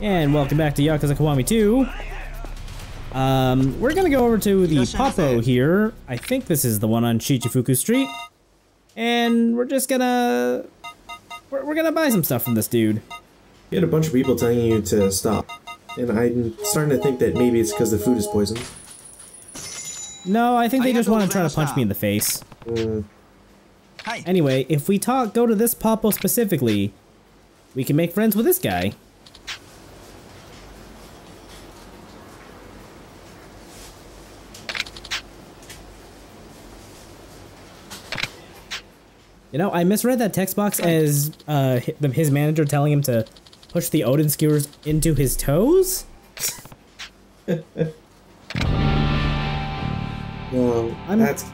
And welcome back to Yakuza Kiwami 2. We're gonna go over to the Popo here. I think this is the one on Shichifuku Street. And we're just gonna... We're gonna buy some stuff from this dude. You had a bunch of people telling you to stop. And I'm starting to think that maybe it's because the food is poisoned. No, I think they just want to try to punch me in the face. Anyway, if we go to this Popo specifically, we can make friends with this guy. You know, I misread that text box as his manager telling him to push the Odin skewers into his toes? Well, that's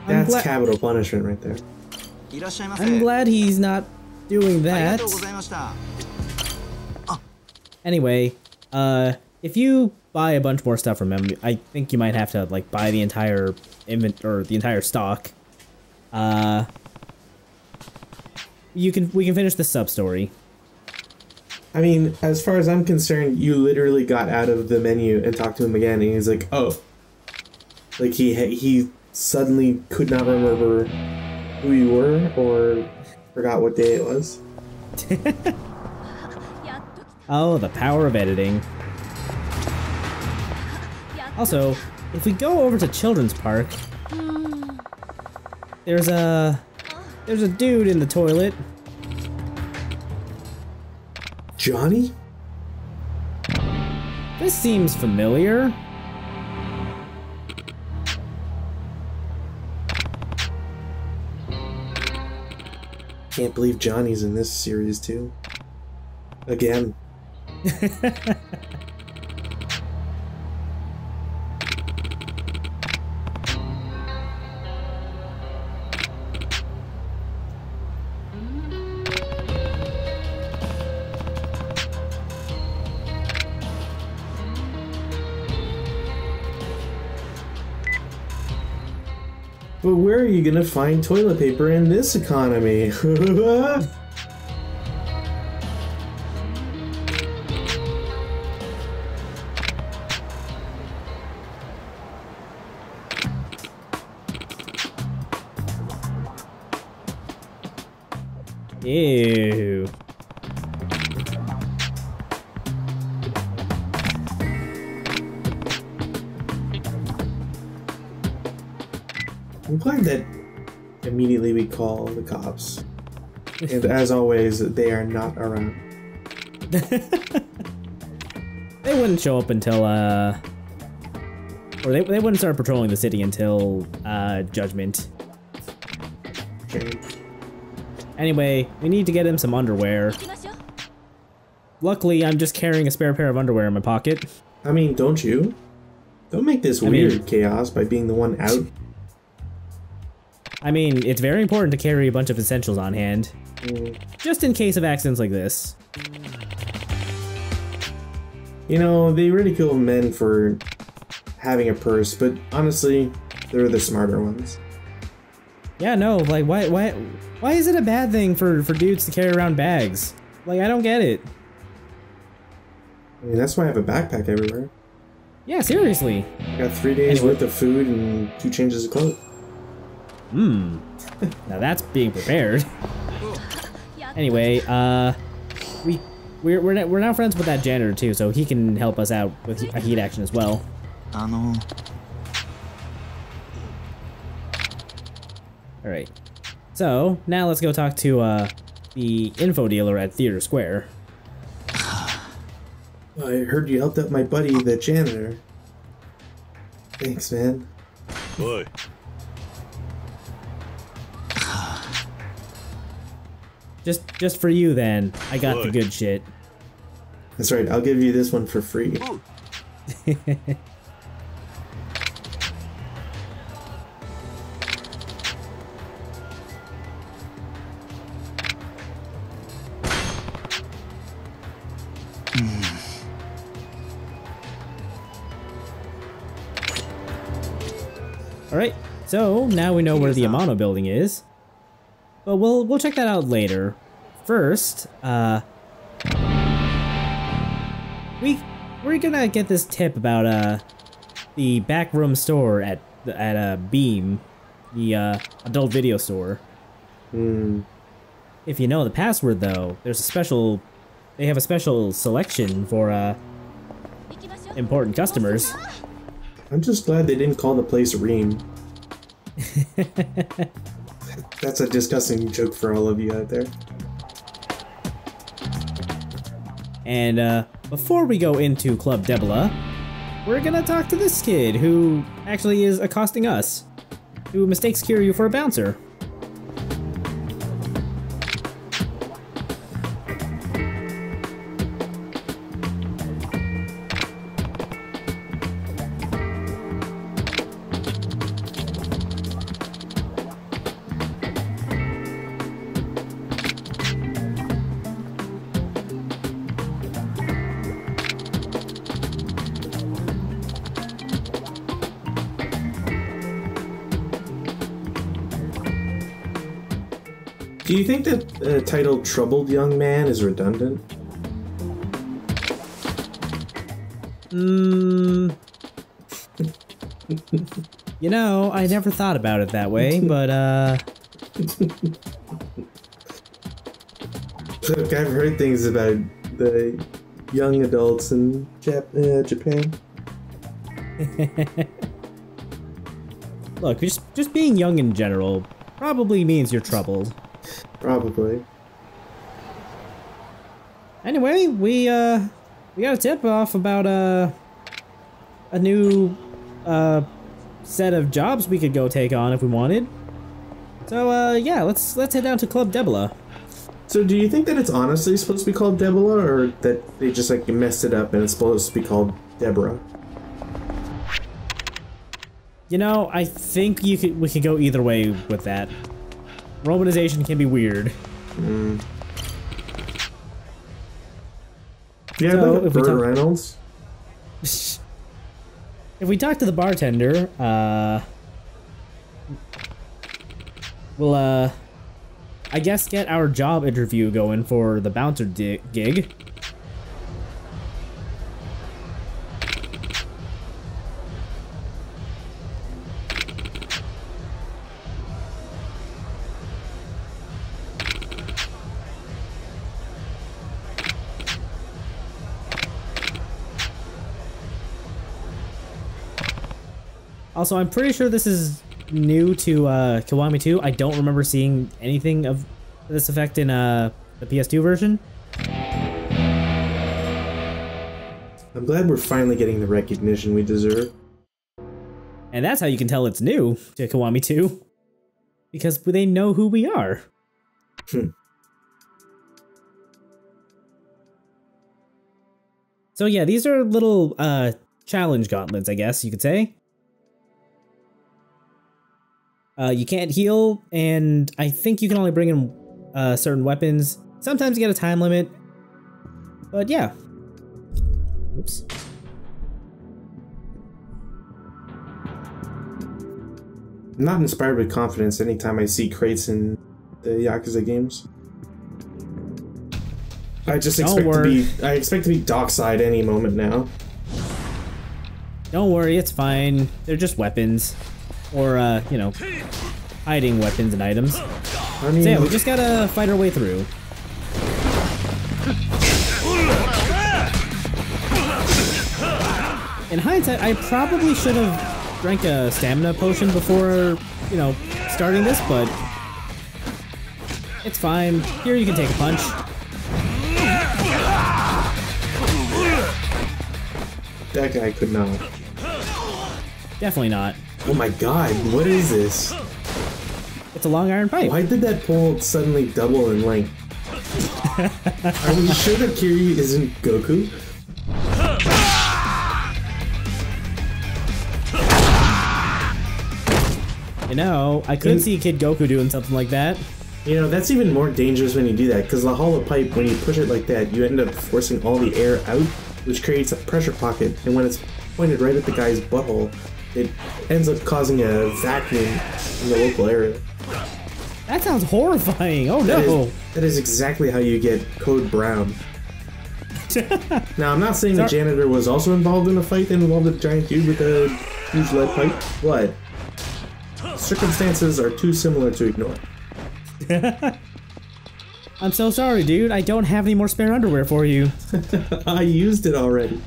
capital punishment right there. I'm glad he's not doing that. Anyway, if you buy a bunch more stuff from him, I think you might have to like buy the entire the entire stock. We can finish the sub story. I mean, as far as I'm concerned, you literally got out of the menu and talked to him again, and he's like, "Oh," like he suddenly could not remember who you were or forgot what day it was. Oh, the power of editing. Also, if we go over to Children's Park, there's a dude in the toilet. Johnny? This seems familiar. Can't believe Johnny's in this series too. Again. But where are you gonna find toilet paper in this economy? Ew. I'm glad that immediately we call the cops. And as always, they are not around. They wouldn't show up until, or they wouldn't start patrolling the city until, Judgment. Okay. Anyway, we need to get him some underwear. Luckily, I'm just carrying a spare pair of underwear in my pocket. I mean, don't you? Don't make this weird chaos by being the one out. I mean, it's very important to carry a bunch of essentials on hand. Just in case of accidents like this. You know, they ridicule men for having a purse, but honestly, they're the smarter ones. Yeah, no, like, why is it a bad thing for dudes to carry around bags? Like, I don't get it. I mean, that's why I have a backpack everywhere. Yeah, seriously. I got 3 days worth of food and 2 changes of clothes. Now that's being prepared. Anyway, we're now friends with that janitor too, so he can help us out with a heat action as well. Alright. So, now let's go talk to the info dealer at Theater Square. I heard you helped out my buddy, the janitor. Thanks, man. Boy. Just for you then. I got the good shit. That's right, I'll give you this one for free. Alright, so now we know where the Amano building is. But we'll check that out later. First, we we're gonna get this tip about the backroom store at Beam, the adult video store. If you know the password though, there's a special. They have a special selection for important customers. I'm just glad they didn't call the place Ream. That's a disgusting joke for all of you out there. And before we go into Club Debla, we're gonna talk to this kid who actually is accosting us, who mistakes Kiryu for a bouncer. Do you think that the title Troubled Young Man is redundant? You know, I never thought about it that way, but Look, I've heard things about the young adults in Japan. Look, just being young in general probably means you're troubled. Probably. Anyway, we got a tip off about a new set of jobs we could go take on if we wanted. So yeah, let's head down to Club Debla. So do you think that it's honestly supposed to be called Debla, or that they just like messed it up and it's supposed to be called Deborah? You know, I think we could go either way with that. Romanization can be weird. Yeah, So, like Burt Reynolds. If we talk to the bartender, we'll I guess get our job interview going for the bouncer gig. Also, I'm pretty sure this is new to Kiwami 2. I don't remember seeing anything of this effect in the PS2 version. I'm glad we're finally getting the recognition we deserve. And that's how you can tell it's new to Kiwami 2. Because they know who we are. So yeah, these are little challenge gauntlets, I guess you could say. You can't heal, and I think you can only bring in certain weapons. Sometimes you get a time limit, but yeah. Oops. I'm not inspired with confidence anytime I see crates in the Yakuza games. I just expect to be dockside any moment now. Don't worry, it's fine. They're just weapons. Or, you know, hiding weapons and items. I mean, so yeah, we just gotta fight our way through. In hindsight, I probably should have drank a stamina potion before, you know, starting this, but it's fine. Here you can take a punch. That guy could not. Definitely not. Oh my god, what is this? It's a long iron pipe. Why did that pole suddenly double in length? Are we sure that Kiryu isn't Goku? You know, I could see Kid Goku doing something like that. You know, that's even more dangerous when you do that, because the hollow pipe, when you push it like that, you end up forcing all the air out, which creates a pressure pocket, and when it's pointed right at the guy's butthole, it ends up causing a vacuum in the local area. That sounds horrifying. Oh no! That is exactly how you get Code Brown. Now, I'm not saying the janitor was also involved in a fight that involved a giant dude with a huge lead pipe, but circumstances are too similar to ignore. I'm so sorry, dude. I don't have any more spare underwear for you. I used it already.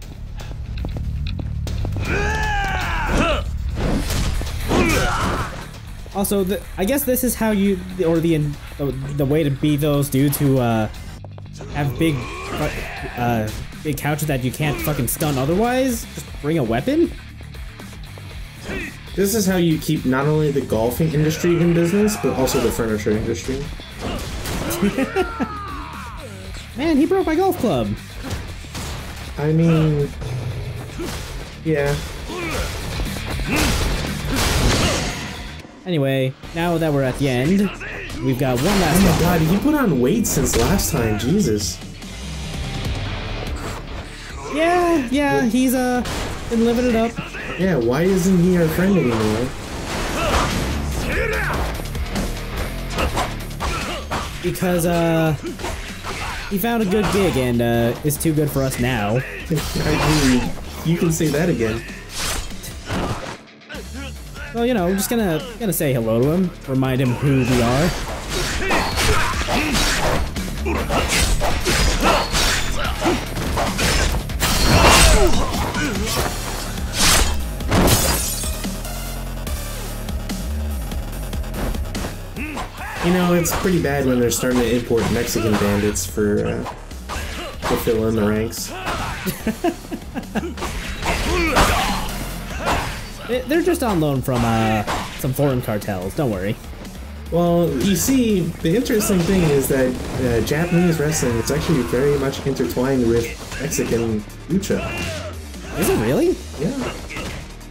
Also, I guess this is how you, or the way to beat those dudes who have big couches that you can't fucking stun otherwise. Just bring a weapon. This is how you keep not only the golfing industry in business, but also the furniture industry. Man, he broke my golf club. I mean, yeah. Anyway, now that we're at the end, we've got one last. Oh my god, he put on weight since last time. Jesus. Yeah, he's been living it up. Yeah, why isn't he our friend anymore? Because he found a good gig and is too good for us now. I mean, you can say that again. Well, you know, I'm just gonna say hello to him, remind him who we are. You know, it's pretty bad when they're starting to import Mexican bandits to fill in the ranks. They're just on loan from some foreign cartels, don't worry. Well, you see, the interesting thing is that Japanese wrestling is actually very much intertwined with Mexican lucha. Is it really? Yeah.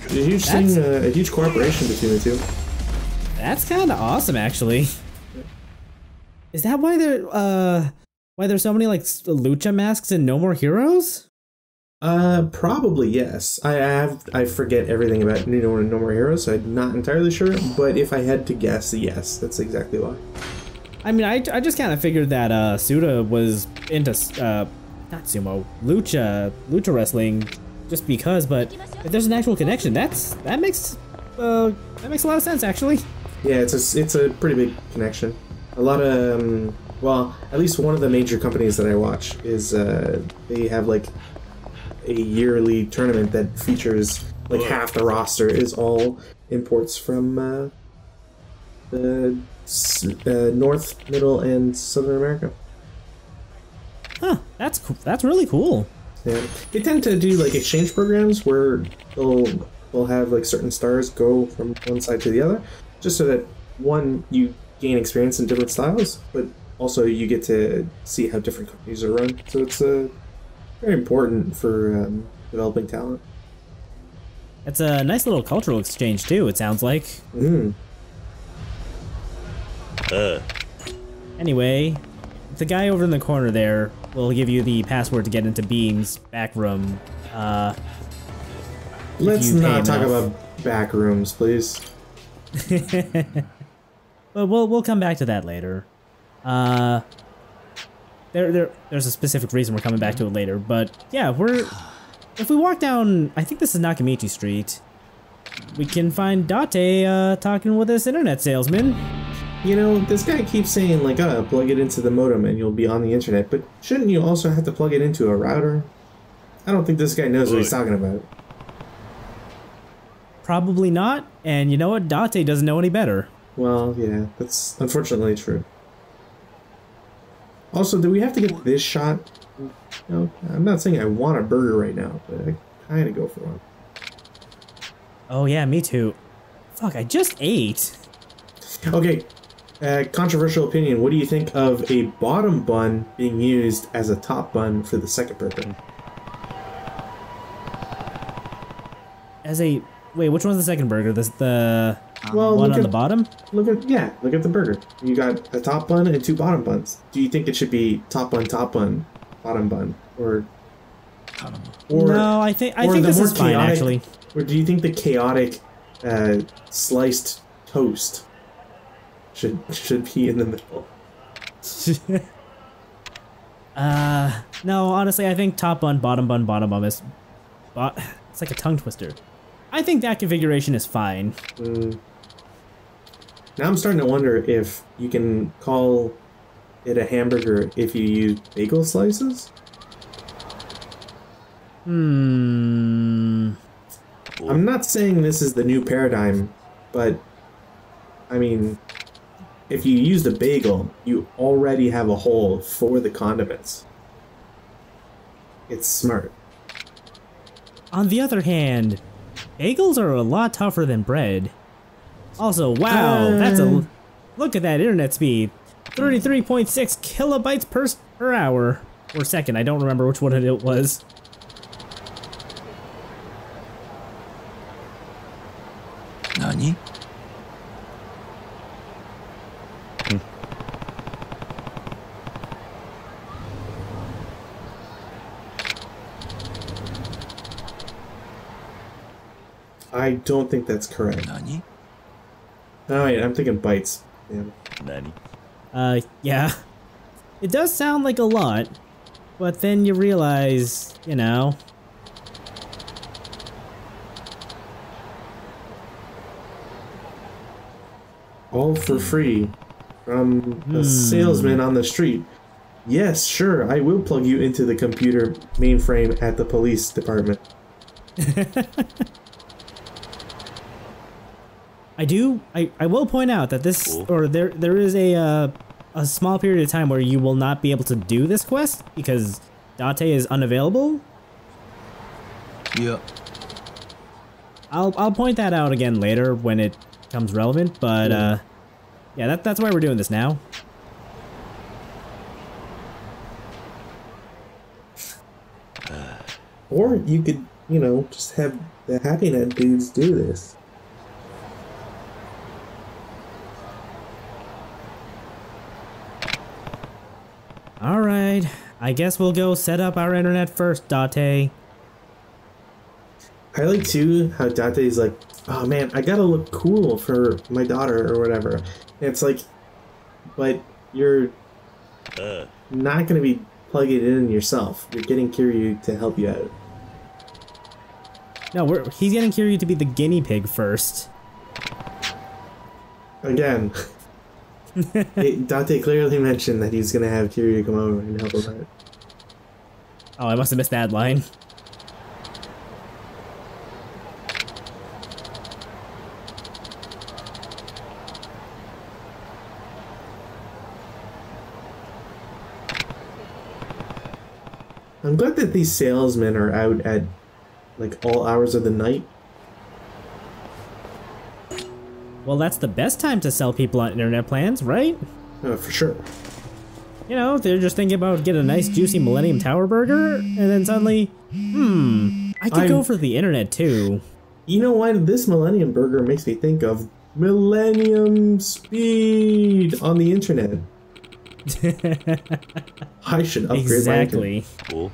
A huge thing, a huge cooperation between the two. That's kind of awesome, actually. Is that why there's so many like lucha masks and No More Heroes? Probably yes. I forget everything about No More Heroes, so I'm not entirely sure. But if I had to guess, yes, that's exactly why. I mean, I just kind of figured that Suda was into not sumo, lucha wrestling, just because. But if there's an actual connection, that makes a lot of sense, actually. Yeah, it's a pretty big connection. A lot of well, at least one of the major companies that I watch is they have like a yearly tournament that features like half the roster is all imports from the North, Middle, and Southern America. Huh, that's cool. That's really cool. Yeah, they tend to do like exchange programs where they'll have like certain stars go from one side to the other, just so that one, you gain experience in different styles, but also you get to see how different companies are run. So it's very important for developing talent. It's a nice little cultural exchange too, it sounds like. Anyway, the guy over in the corner there will give you the password to get into Beam's back room. Let's not talk about back rooms, please. But we'll come back to that later. There's a specific reason we're coming back to it later, but yeah, if we walk down, I think this is Nakamichi Street, we can find Date talking with this internet salesman. You know, this guy keeps saying like, plug it into the modem and you'll be on the internet, but shouldn't you also have to plug it into a router? I don't think this guy knows what he's talking about. Probably not, and you know what? Date doesn't know any better. Well, yeah, that's unfortunately true. Also, do we have to get this shot? No, I'm not saying I want a burger right now, but I kind of go for one. Oh yeah, me too. Fuck, I just ate. Okay, controversial opinion. What do you think of a bottom bun being used as a top bun for the second burger? Wait, which one's the second burger? The well, one on the bottom? Look at the burger. You got a top bun and two bottom buns. Do you think it should be top bun, bottom bun, or no? I think this is fine actually. Or do you think the chaotic sliced toast should be in the middle? No, honestly, I think top bun, bottom is... It's like a tongue twister. I think that configuration is fine. Now I'm starting to wonder if you can call it a hamburger if you use bagel slices? I'm not saying this is the new paradigm, but I mean, if you used a bagel, you already have a hole for the condiments. It's smart. On the other hand, bagels are a lot tougher than bread. Also, wow, that's a... Look at that internet speed. 33.6 kilobytes per hour. Or second, I don't remember which one it was. Nani? I don't think that's correct. Nani? Oh wait, I'm thinking bytes. Yeah. Nani? Yeah. It does sound like a lot, but then you realize, you know... All for free from a salesman on the street. Yes, sure, I will plug you into the computer mainframe at the police department. I will point out that this, or there is a small period of time where you will not be able to do this quest because Date is unavailable. Yeah. I'll point that out again later when it becomes relevant, but yeah, that's why we're doing this now. Or you could, you know, just have the Happy Net dudes do this. Alright, I guess we'll go set up our internet first, Date. I like too how Date's like, oh man, I gotta look cool for my daughter or whatever. And it's like, but you're not gonna be plugging it in yourself. You're getting Kiryu to help you out. No, he's getting Kiryu to be the guinea pig first. Again, Date clearly mentioned that he's gonna have Kiryu come over and help him out. Oh, I must have missed that line. I'm glad that these salesmen are out at like all hours of the night. Well, that's the best time to sell people on internet plans, right? For sure. You know, they're just thinking about getting a nice juicy Millennium Tower burger, and then suddenly, I could go for the internet too. You know what? This Millennium Burger makes me think of Millennium Speed on the internet. I should upgrade exactly. my Cool.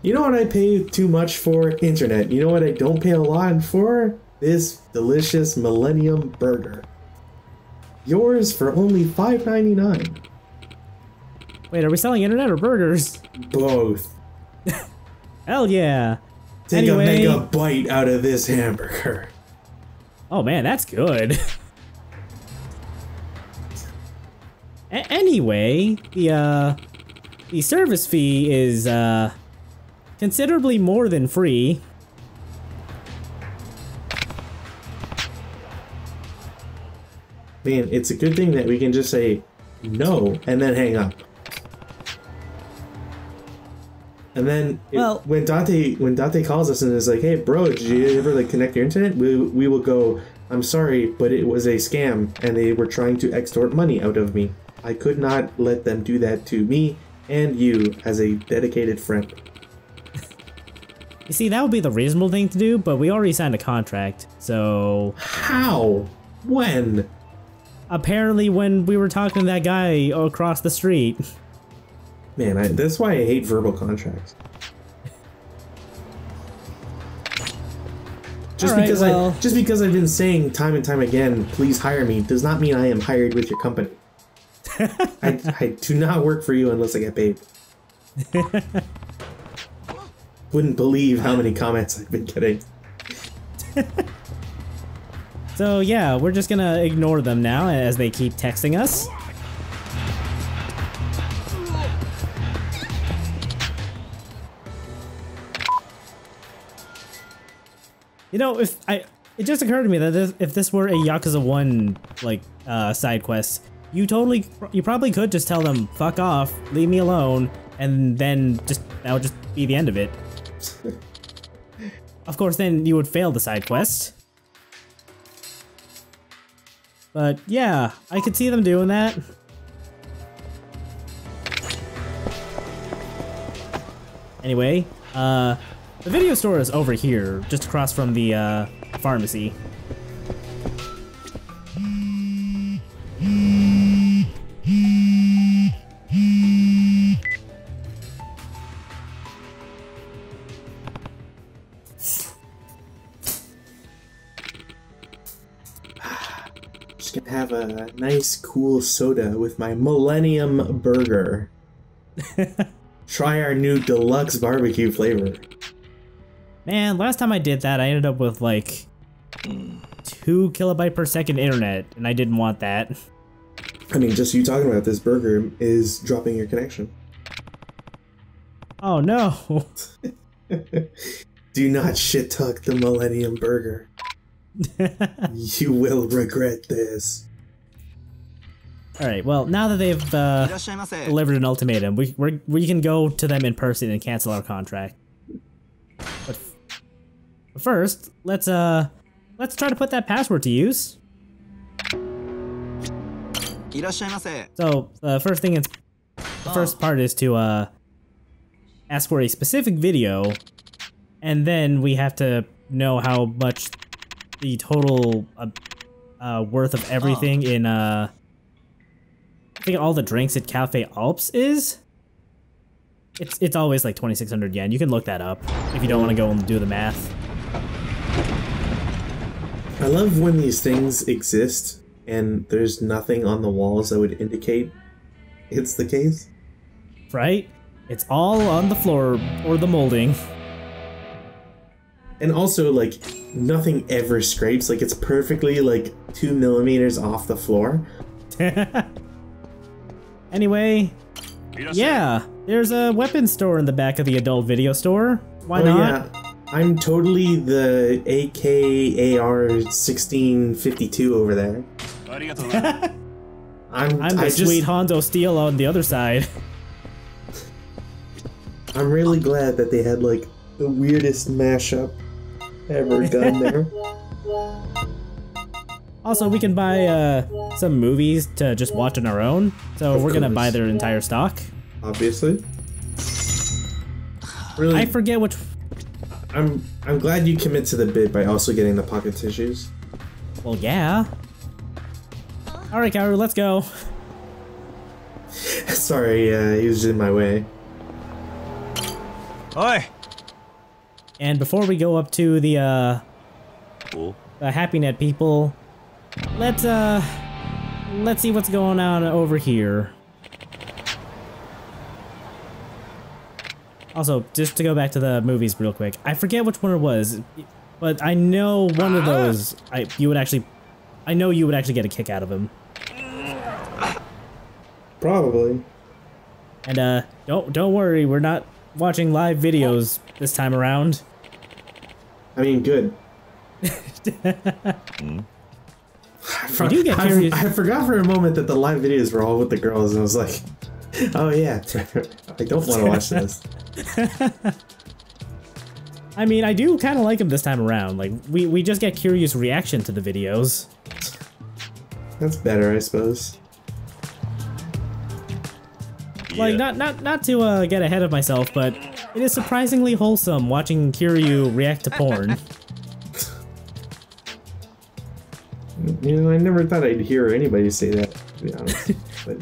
You know what I pay too much for? Internet. You know what I don't pay a lot for? This delicious Millennium Burger. Yours for only $5.99. Wait, are we selling internet or burgers? Both. Hell yeah. Take anyway, a mega bite out of this hamburger. Oh man, that's good. Anyway, the service fee is considerably more than free. Man, it's a good thing that we can just say no and then hang up. And then when Date calls us and is like, "Hey, bro, did you ever like connect your internet?" We will go, "I'm sorry, but it was a scam, and they were trying to extort money out of me. I could not let them do that to me and you as a dedicated friend." You see, that would be the reasonable thing to do, but we already signed a contract, so... How? When? Apparently when we were talking to that guy across the street. Man, that's why I hate verbal contracts. Just because I've been saying time and time again, please hire me, does not mean I am hired with your company. I do not work for you unless I get paid. Wouldn't believe how many comments I've been getting. So yeah, we're just gonna ignore them now as they keep texting us. You know, it just occurred to me that if this were a Yakuza 1 like side quest, you probably could just tell them fuck off, leave me alone, and then that would just be the end of it. Of course, then you would fail the side quest. But yeah, I could see them doing that. Anyway, the video store is over here, just across from the pharmacy. Just gonna have a nice cool soda with my Millennium Burger. Try our new deluxe barbecue flavor. Man, last time I did that, I ended up with like 2 kilobyte per second internet, and I didn't want that. I mean, just you talking about this burger is dropping your connection. Oh no. Do not shit talk the Millennium Burger. You will regret this. Alright, well, now that they've delivered an ultimatum, we can go to them in person and cancel our contract. But first, let's try to put that password to use. So, the first part is to ask for a specific video, and then we have to know how much the total worth of everything in I think all the drinks at Cafe Alps is. It's always like 2,600 yen. You can look that up if you don't want to go and do the math. I love when these things exist and there's nothing on the walls that would indicate it's the case. Right? It's all on the floor or the molding. And also, like, nothing ever scrapes. Like, it's perfectly, like, 2 millimeters off the floor. Anyway, yeah, there's a weapons store in the back of the adult video store. Why not? Yeah. I'm totally the AKAR 1652 over there. I'm the sweet Hondo Steel on the other side. I'm really glad that they had, like, the weirdest mashup ever done there. Also, we can buy some movies to just watch on our own, so we're gonna buy their entire stock. Obviously. Really, I forget which. I'm glad you commit to the bid by also getting the pocket tissues. Well, yeah. All right, Kaoru, let's go. Sorry, he was in my way. Oi! And before we go up to the Happy Net people, let's see what's going on over here. Also, just to go back to the movies real quick, I forget which one it was, but I know one of those you would actually get a kick out of him. Probably. And don't worry, we're not watching live videos this time around. I mean, good. I do get curious. I forgot for a moment that the live videos were all with the girls, and I was like, oh yeah, I don't want to watch this. I mean, I do kind of like them this time around. Like, we just get curious reaction to the videos. That's better, I suppose. Like, not to get ahead of myself, but it is surprisingly wholesome watching Kiryu react to porn. You know, I never thought I'd hear anybody say that, to be honest. But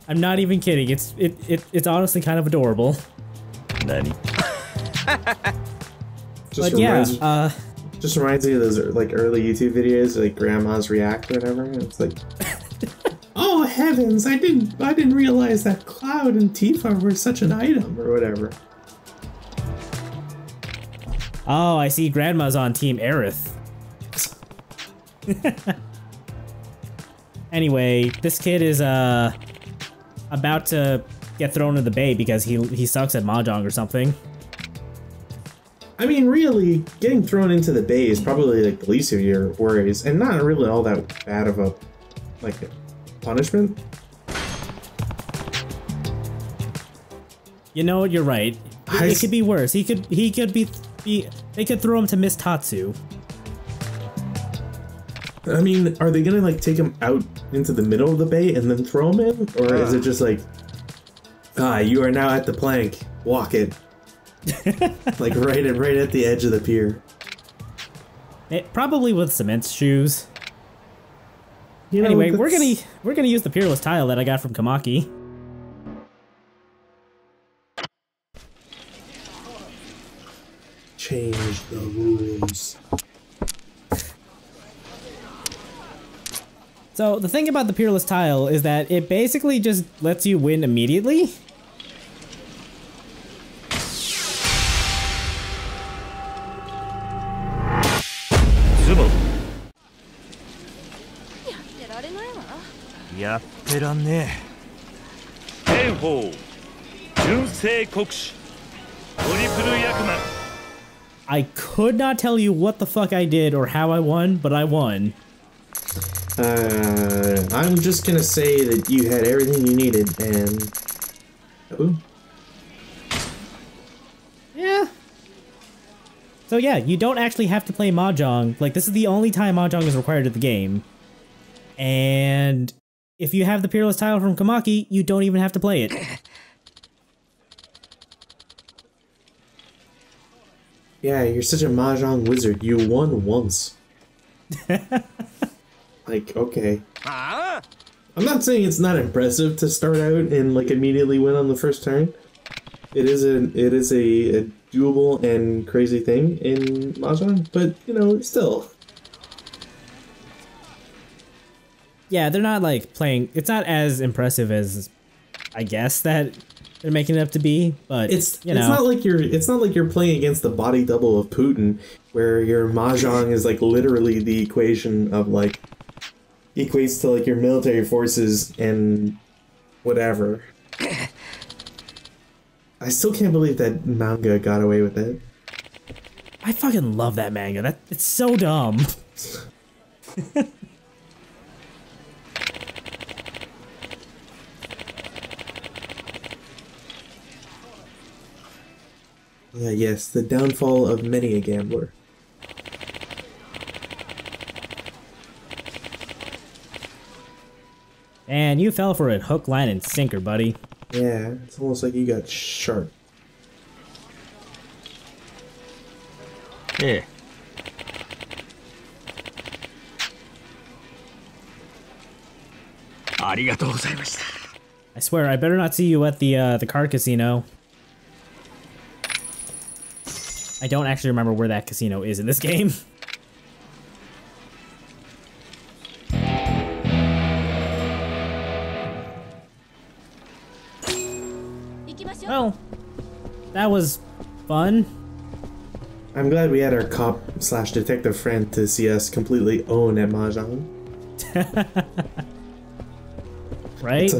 I'm not even kidding. It's honestly kind of adorable. Nani? But yeah, Just reminds me of those like early YouTube videos, like grandmas react or whatever. And it's like, oh heavens, I didn't realize that Cloud and Tifa were such an item or whatever. Oh, I see Grandma's on Team Aerith. Anyway, this kid is about to get thrown in the bay because he sucks at mahjong or something. I mean, really, getting thrown into the bay is probably like the least of your worries, and not really all that bad of a punishment. You know what? You're right. It could be worse. He could be. They could throw him to Miss Tatsu. I mean, are they gonna like take him out into the middle of the bay and then throw him in, or is it just like, you are now at the plank, walk it, like right at the edge of the pier? Probably with cement shoes. You know, anyway, we're gonna use the peerless tile that I got from Kamaki. Change the rules. So the thing about the peerless tile is that it basically just lets you win immediately. I could not tell you what the fuck I did or how I won, but I won. I'm just gonna say that you had everything you needed, and... Ooh. Yeah. So yeah, you don't actually have to play mahjong. Like, this is the only time mahjong is required in the game. And if you have the peerless tile from Kamaki, you don't even have to play it. Yeah, you're such a mahjong wizard. You won once. Like, okay. I'm not saying it's not impressive to start out and like immediately win on the first turn. It is a doable and crazy thing in mahjong, but you know, still. Yeah, they're not like playing. It's not as impressive as I guess that they're making it up to be, but it's not like you're playing against the body double of Putin, where your mahjong is like literally the equation of like equates to like your military forces and whatever. I still can't believe that manga got away with it. I fucking love that manga. It's so dumb. Yes, the downfall of many a gambler. And you fell for it hook, line, and sinker, buddy. Yeah, it's almost like you got sharp. Yeah. I swear, I better not see you at the card casino. I don't actually remember where that casino is in this game. Well, that was fun. I'm glad we had our cop/detective friend to see us completely own at mahjong. Right?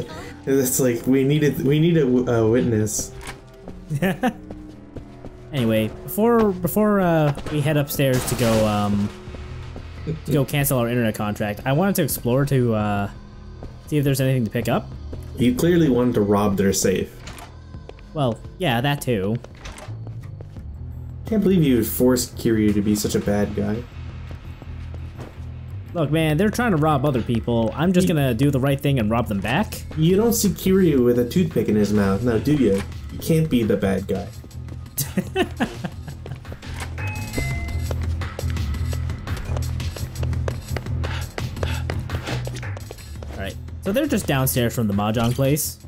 It's like we need a witness. Anyway, before we head upstairs to go cancel our internet contract, I wanted to explore to see if there's anything to pick up. You clearly wanted to rob their safe. Well, yeah, that too. Can't believe you would force Kiryu to be such a bad guy. Look, man, they're trying to rob other people. I'm just gonna do the right thing and rob them back. You don't see Kiryu with a toothpick in his mouth, now do you? You can't be the bad guy. Alright, so they're just downstairs from the mahjong place.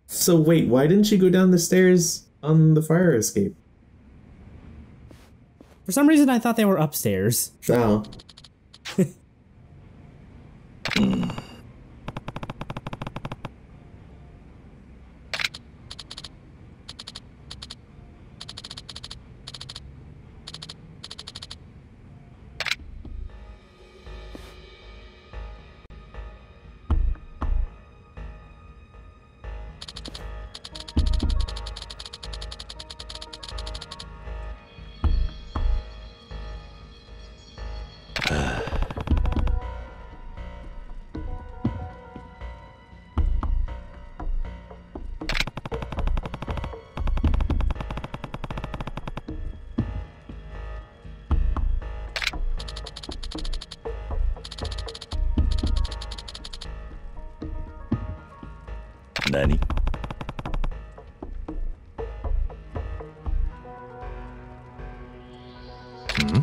So wait, why didn't you go down the stairs on the fire escape? For some reason, I thought they were upstairs. Oh. Nani? Hmm?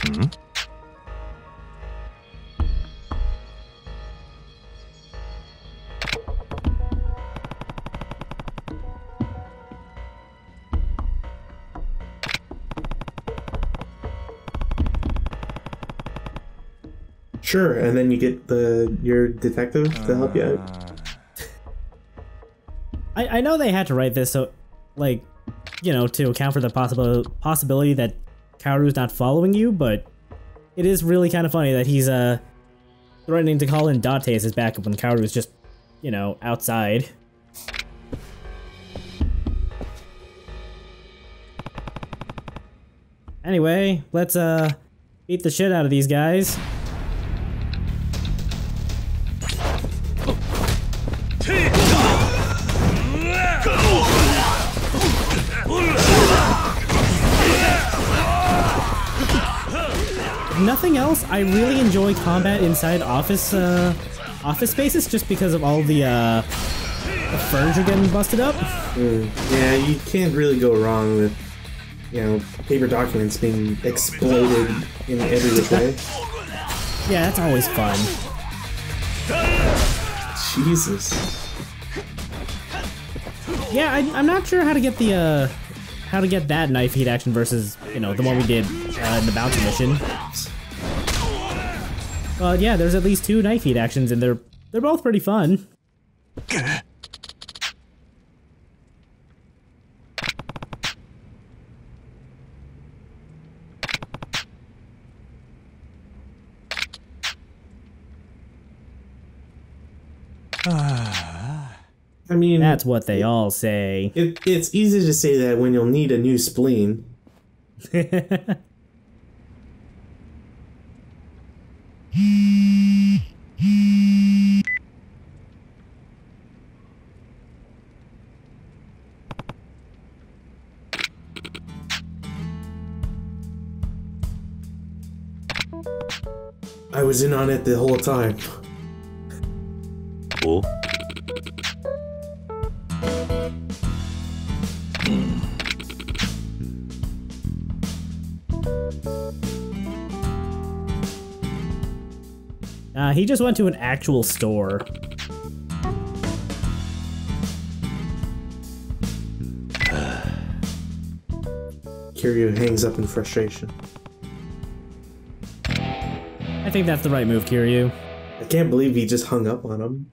Hmm? Sure, and then you get your detective to help you out. I know they had to write this so, like, you know, to account for the possibility that Kaoru's not following you, but it is really kind of funny that he's threatening to call in Date as his backup when Kaoru's just, you know, outside. Anyway, let's beat the shit out of these guys. Nothing else, I really enjoy combat inside office spaces just because of all the furniture getting busted up. Yeah, you can't really go wrong with, you know, paper documents being exploded in every which way. Yeah, that's always fun. Jesus. Yeah, I'm not sure how to get the how to get that knife heat action versus, you know, the one we did in the bounty mission. Yeah, there's at least 2 knife heat actions, and they're both pretty fun. I mean, That's what they all say. it's easy to say that when you'll need a new spleen. I was in on it the whole time. Oh? He just went to an actual store. Kiryu hangs up in frustration. I think that's the right move, Kiryu. I can't believe he just hung up on him.